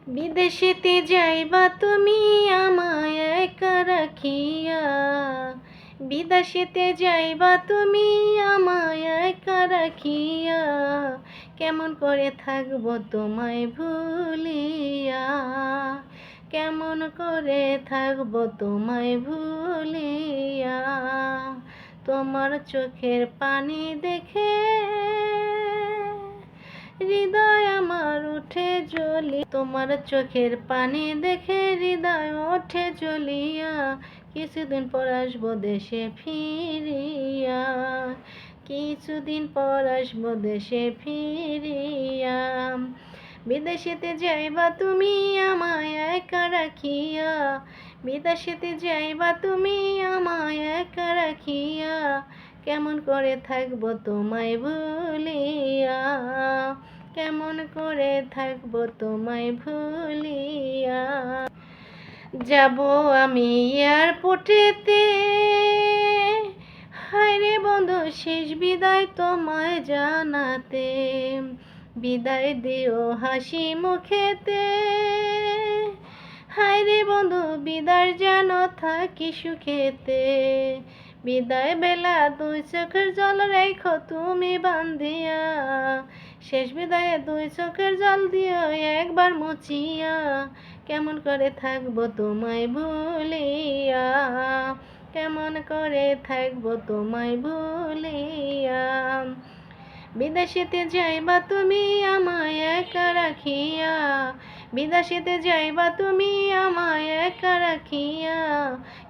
বিদেশেতে যাইবা তুমি আমায় একা রাখিয়া, বিদেশেতে যাইবা তুমি আমায় একা রাখিয়া, কেমন করে থাকবো তোমায় ভুলিয়া, কেমন করে থাকবো তোমায় ভুলিয়া। তোমার চোখের পানি দেখে হৃদয় আমার উঠে জ্বলি, তোমার চোখের পানি দেখে হৃদয় ওঠে জ্বলিয়া, কিছুদিন পর আসবো দেশে ফিরিয়া, কিছুদিন পর আসবো দেশে ফিরিয়া। বিদেশেতে যাইবা তুমি আমায় একা রাখিয়া, বিদেশেতে যাইবা তুমি আমায় একা রাখিয়া, কেমন করে থাকবো তোমায় ভুলিয়া, কেমন করে থাকবো তোমায় ভুলিয়া। যাব আমি এয়ারপোর্টেতে, হায়রে বন্ধু শেষ বিদায় তোমায় জানাতে, বিদায় দিও হাসি মুখেতে, হায়রে বন্ধু বিদায় যেন থাকি সুখেতে, বিদায় বেলা দুই চোখের জল রেখো তুমি বান্ধিয়া, শেষ বিদায়ে দুই চোখের জল দিও একবার মুছিয়া, কেমন করে থাকবো তোমায় ভুলিয়া, কেমন করে থাকবো তোমায় ভুলিয়া। বিদেশেতে যাইবা তুমি আমায় একা রাখিয়া, বিদেশেতে যাইবা তুমি আমায় একা রাখিয়া,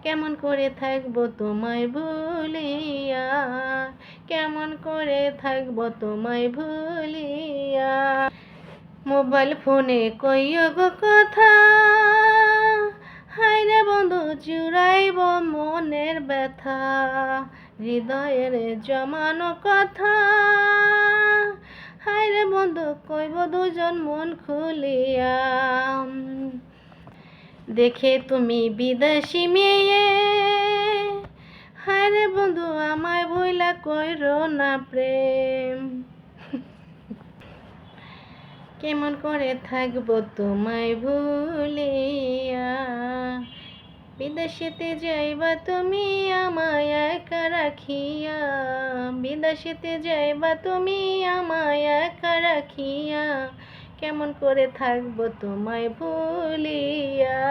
কেমন করে থাকবো তোমায় ভুলিয়া, কেমন করে থাকবো তোমায় ভুলিয়া। মোবাইল ফোনে কইও গো কথা, হায়রে বন্ধু জুড়াইব মনের ব্যথা, হৃদয়ের জমানো কথা, হায়রে বন্ধু কইব দুজন মন খুলিয়া। দেখে তুমি বিদেশি মেয়ে, হায়রে বন্ধু আমায় ভুইলা কইরো না প্রেম, কেমন করে থাকবো তোমায় ভুলিয়া। বিদেশেতে যাইবা তুমি আমায় একা রাখিয়া, বিদেশেতে যাইবা তুমি আমায় একা রাখিয়া, কেমন করে থাকবো তোমায় ভুলিয়া,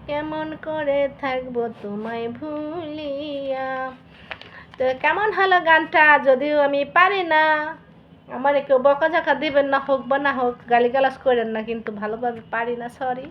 কেমন করে থাকবো তোমায় ভুলিয়া। তো কেমন হলো গানটা? যদিও আমি পারি না, আমার কেউ বকাঝকা দিবেন না, হোক বা না হোক, গালিগালাজ করেন না, কিন্তু ভালোভাবে পারি না, সরি।